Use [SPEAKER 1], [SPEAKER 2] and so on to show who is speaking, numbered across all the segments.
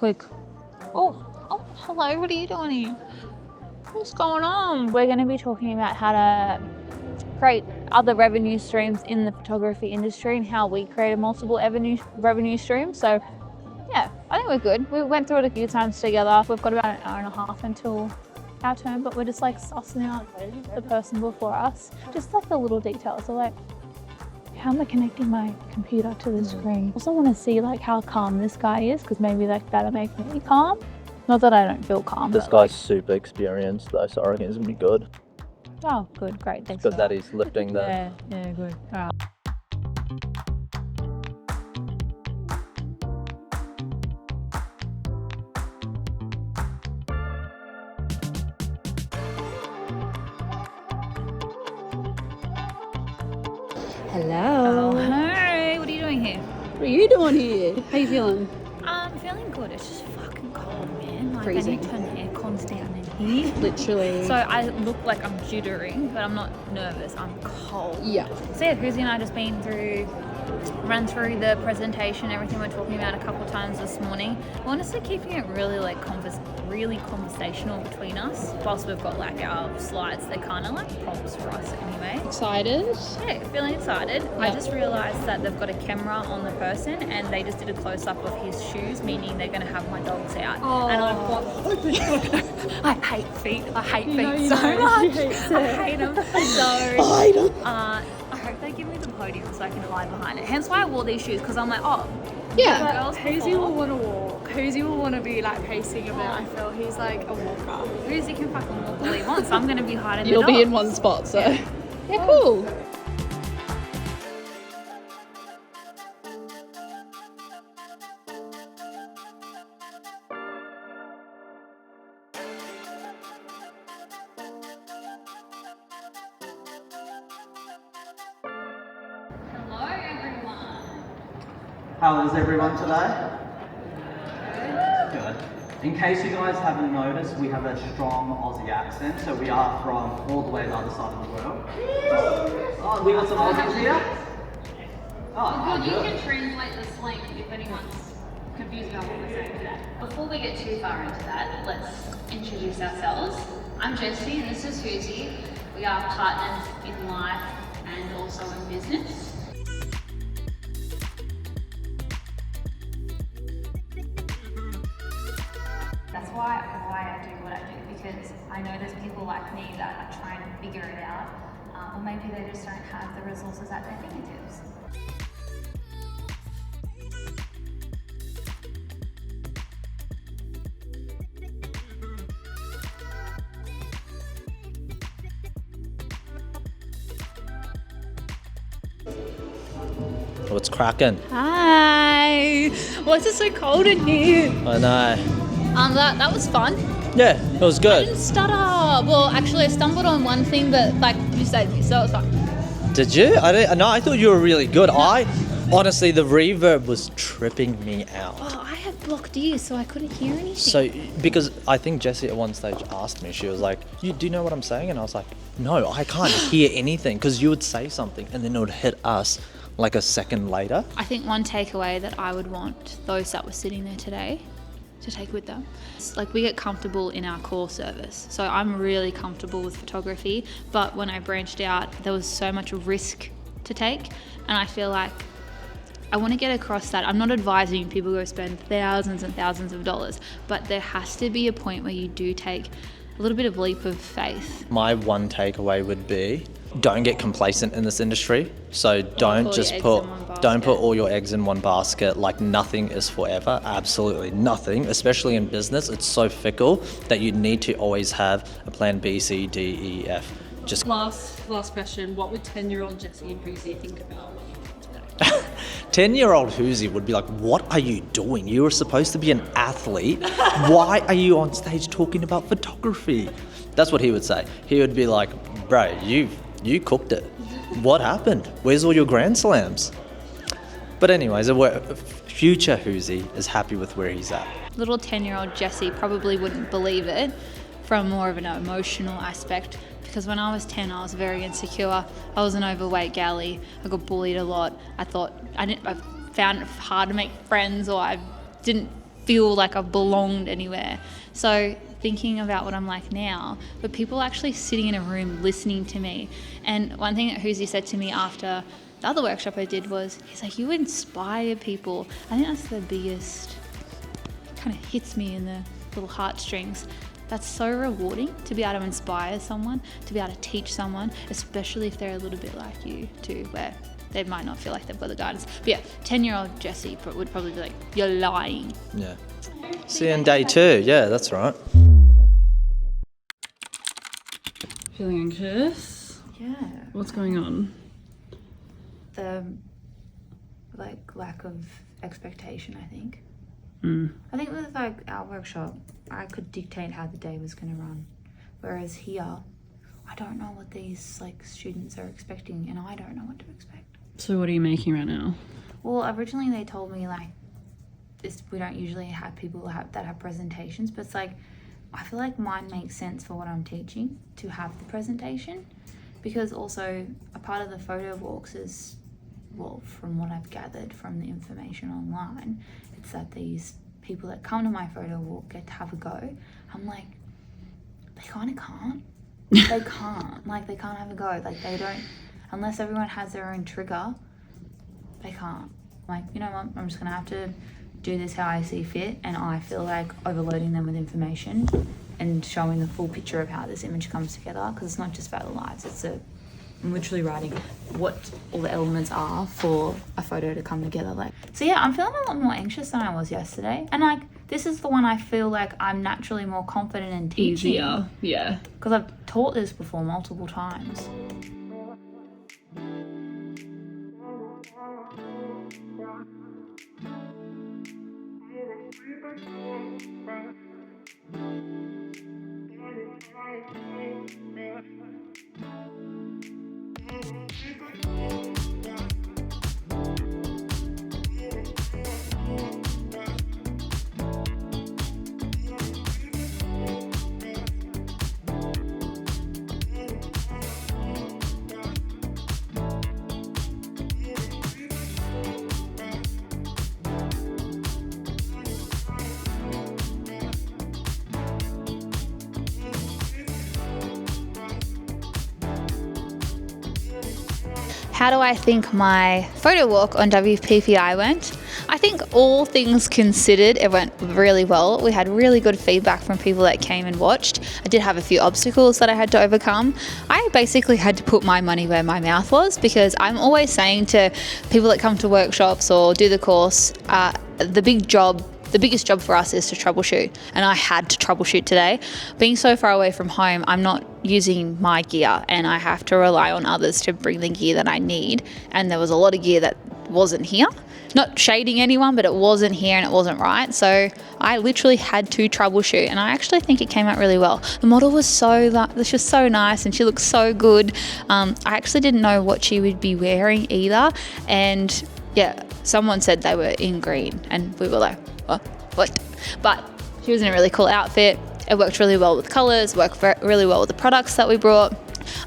[SPEAKER 1] quick. Oh, hello, what are you doing here? What's going on? We're going to be talking about how to create other revenue streams in the photography industry and how we created multiple revenue streams. So yeah, I think we're good. We went through it a few times together. We've got about an hour and a half until our turn, but we're just like sussing out the person before us. Just like the little details. So like, how am I connecting my computer to the screen? Also want to see like how calm this guy is, because maybe like that'll make me calm. Not that I don't feel calm.
[SPEAKER 2] This guy's super experienced though, so I reckon it's gonna be good.
[SPEAKER 1] Oh, good, great, thanks.
[SPEAKER 2] Good that he's lifting the...
[SPEAKER 1] Yeah, good. All right.
[SPEAKER 3] Hello.
[SPEAKER 1] Oh, hey, what are you doing here?
[SPEAKER 3] What are you doing here? How you feeling?
[SPEAKER 1] I'm feeling good. It's just fucking cold, man. Like
[SPEAKER 3] Freezing.
[SPEAKER 1] I need to turn the aircons down in here.
[SPEAKER 3] Literally.
[SPEAKER 1] So I look like I'm jittering, but I'm not nervous. I'm cold.
[SPEAKER 3] Yeah.
[SPEAKER 1] So yeah, Chrissy and I just run through the presentation, everything we're talking about a couple times this morning. We're honestly keeping it really like really conversational between us. Whilst we've got like our slides, they're kind of like prompts for us anyway.
[SPEAKER 3] Excited?
[SPEAKER 1] Yeah, feeling excited.
[SPEAKER 3] Yep.
[SPEAKER 1] I just realised that they've got a camera on the person and they just did a close-up of his shoes, meaning they're going to have my dogs out.
[SPEAKER 3] Oh.
[SPEAKER 1] And I thought, I hate feet. I hate feet
[SPEAKER 3] so
[SPEAKER 1] much. I hate them. So I hope they give me the podium so I can hide behind it. Hence why I wore these shoes, because I'm like, oh,
[SPEAKER 3] Yeah.
[SPEAKER 1] girls
[SPEAKER 4] Hoosie will want to walk. Hoosie will want to be like pacing a bit. I feel he's like a walker.
[SPEAKER 1] Hoosie can fucking walk all he wants, so I'm going to be hiding
[SPEAKER 3] You'll
[SPEAKER 1] the
[SPEAKER 3] be
[SPEAKER 1] dogs.
[SPEAKER 3] in one spot, so. Yeah, cool.
[SPEAKER 1] Hello, everyone.
[SPEAKER 5] How is everyone today? Good. In case you guys haven't noticed, we have a strong Aussie accent, so we are from all the way the other side of the world. Oh, we got some Aussies here? Oh,
[SPEAKER 6] Well, you
[SPEAKER 5] good.
[SPEAKER 6] can translate the slang if anyone's confused about what we're saying today. Before we get too far into that, let's introduce ourselves. I'm Jessie and this is Hoosie. We are partners in life and also in business. That's why I do what I do, because I know there's people like me that are trying to figure it out, or maybe they just don't have the resources at their fingertips.
[SPEAKER 2] What's cracking?
[SPEAKER 1] Hi. Why is it so cold in here?
[SPEAKER 2] I know.
[SPEAKER 1] That was fun.
[SPEAKER 2] Yeah, it was
[SPEAKER 1] I
[SPEAKER 2] good.
[SPEAKER 1] didn't stutter. Well, actually, I stumbled on one thing, but like you saved me, so it was fine.
[SPEAKER 2] Did you? I thought you were really good. Honestly, the reverb was tripping me out.
[SPEAKER 1] Oh, I have blocked ears, so I couldn't hear anything.
[SPEAKER 2] So, because I think Jessie at one stage asked me, she was like, do you know what I'm saying? And I was like, no, I can't hear anything, because you would say something and then it would hit us like a second later.
[SPEAKER 1] I think one takeaway that I would want those that were sitting there today to take with them. It's like we get comfortable in our core service. So I'm really comfortable with photography, but when I branched out, there was so much risk to take. And I feel like I want to get across that. I'm not advising people go spend thousands and thousands of dollars, but there has to be a point where you do take a little bit of leap of faith.
[SPEAKER 2] My one takeaway would be, don't get complacent in this industry. So don't put all your eggs in one basket. Like nothing is forever, absolutely nothing, especially in business. It's so fickle that you need to always have a plan B, C, D, E, F. Just
[SPEAKER 3] Last question. What would 10-year-old Jessie and Hoosie think about what you did today?
[SPEAKER 2] 10-year-old Hoosie would be like, what are you doing? You were supposed to be an athlete. Why are you on stage talking about photography? That's what he would say. He would be like, bro, you cooked it. What happened? Where's all your Grand Slams? But anyways, future Hoosie is happy with where he's at.
[SPEAKER 1] Little 10-year-old Jessie probably wouldn't believe it from more of an emotional aspect, because when I was 10, I was very insecure. I was an overweight galley. I got bullied a lot. I found it hard to make friends, or I didn't feel like I've belonged anywhere. So thinking about what I'm like now, but people actually sitting in a room listening to me. And one thing that Hoosie said to me after the other workshop I did was, he's like, you inspire people. I think that's the biggest, kind of hits me in the little heartstrings. That's so rewarding to be able to inspire someone, to be able to teach someone, especially if they're a little bit like you too, where they might not feel like they've got the guidance. But yeah, 10-year-old Jessie would probably be like, you're lying.
[SPEAKER 2] Yeah. See you on day 2. Yeah, that's right.
[SPEAKER 3] Feeling anxious?
[SPEAKER 1] Yeah.
[SPEAKER 3] What's going on?
[SPEAKER 1] The lack of expectation, I think. I think with like our workshop, I could dictate how the day was going to run, whereas here, I don't know what these like students are expecting, and I don't know what to expect.
[SPEAKER 3] So what are you making right now?
[SPEAKER 1] Well, originally they told me like this. We don't usually have people that have presentations, but it's like I feel like mine makes sense for what I'm teaching to have the presentation, because also a part of the photo walks is, well, from what I've gathered from the information online, it's that these people that come to my photo walk get to have a go. I'm like, they kind of can't. They can't. Like, they can't have a go. Like, they don't, unless everyone has their own trigger, they can't. Like, you know what, I'm just going to have to do this how I see fit, and I feel like overloading them with information and showing the full picture of how this image comes together, because it's not just about the lives, I'm literally writing what all the elements are for a photo to come together. Like, so yeah, I'm feeling a lot more anxious than I was yesterday, and like this is the one I feel like I'm naturally more confident in teaching.
[SPEAKER 3] Easier, yeah.
[SPEAKER 1] Because I've taught this before multiple times. How do I think my photo walk on WPPI went? I think all things considered, it went really well. We had really good feedback from people that came and watched. I did have a few obstacles that I had to overcome. I basically had to put my money where my mouth was, because I'm always saying to people that come to workshops or do the course, the biggest job for us is to troubleshoot, and I had to troubleshoot today. Being so far away from home, I'm not using my gear, and I have to rely on others to bring the gear that I need, and there was a lot of gear that wasn't here. Not shading anyone, but it wasn't here and it wasn't right, so I literally had to troubleshoot, and I actually think it came out really well. The model was so nice, and she looked so good. I actually didn't know what she would be wearing either, and yeah, someone said they were in green, and we were like, what? But she was in a really cool outfit. It worked really well with colours, worked really well with the products that we brought.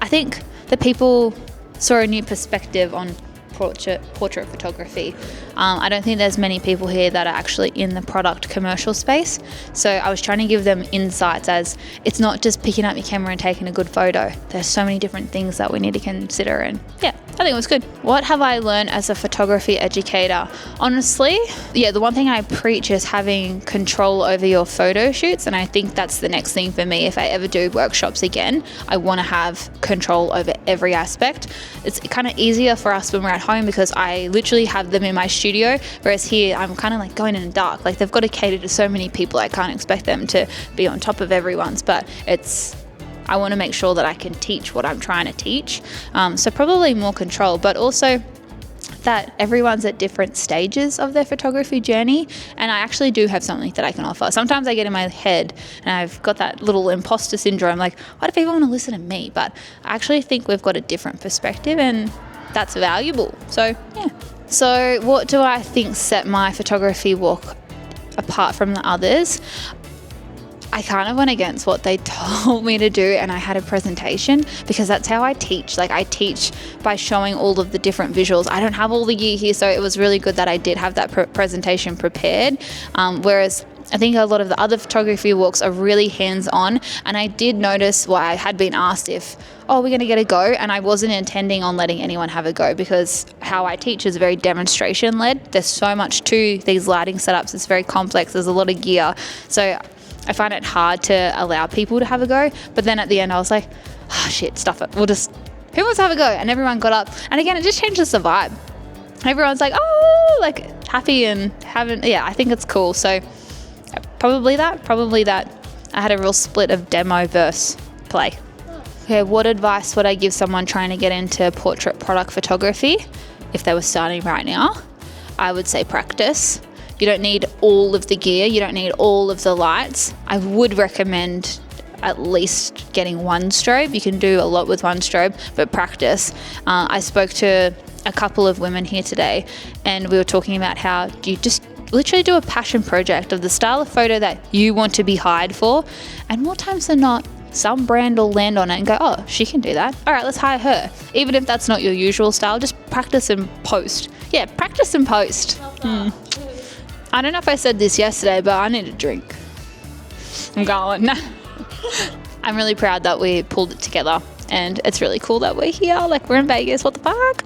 [SPEAKER 1] I think the people saw a new perspective on portrait photography. I don't think there's many people here that are actually in the product commercial space, so I was trying to give them insights as it's not just picking up your camera and taking a good photo. There's so many different things that we need to consider, and yeah, I think it was good. What have I learned as a photography educator? Honestly, yeah, the one thing I preach is having control over your photo shoots, and I think that's the next thing for me. If I ever do workshops again, I want to have control over every aspect. It's kind of easier for us when we're at home because I literally have them in my studio, whereas here I'm kind of like going in the dark. Like, they've got to cater to so many people, I can't expect them to be on top of everyone's, but I want to make sure that I can teach what I'm trying to teach. So probably more control, but also that everyone's at different stages of their photography journey, and I actually do have something that I can offer. Sometimes I get in my head and I've got that little imposter syndrome, like, why do people want to listen to me? But I actually think we've got a different perspective, and that's valuable. So yeah. So what do I think set my photography walk apart from the others? I kind of went against what they told me to do, and I had a presentation because that's how I teach. Like I teach by showing all of the different visuals. I don't have all the gear here, so it was really good that I did have that presentation prepared. Whereas I think a lot of the other photography walks are really hands-on, and I did notice I had been asked if, oh, we're going to get a go, and I wasn't intending on letting anyone have a go because how I teach is very demonstration-led. There's so much to these lighting setups. It's very complex. There's a lot of gear. So I find it hard to allow people to have a go. But then at the end I was like, oh, shit, stuff it. Who wants to have a go? And everyone got up. And again, it just changes the vibe. Everyone's like, oh, like happy and I think it's cool. So probably that. I had a real split of demo versus play. Okay, what advice would I give someone trying to get into portrait product photography if they were starting right now? I would say practice. You don't need all of the gear. You don't need all of the lights. I would recommend at least getting one strobe. You can do a lot with one strobe, but practice. I spoke to a couple of women here today, and we were talking about how you just literally do a passion project of the style of photo that you want to be hired for, and more times than not, some brand will land on it and go, oh, she can do that. All right, let's hire her. Even if that's not your usual style, just practice and post. Yeah, practice and post. I don't know if I said this yesterday, but I need a drink. I'm going. I'm really proud that we pulled it together, and it's really cool that we're here. Like, we're in Vegas. What the fuck?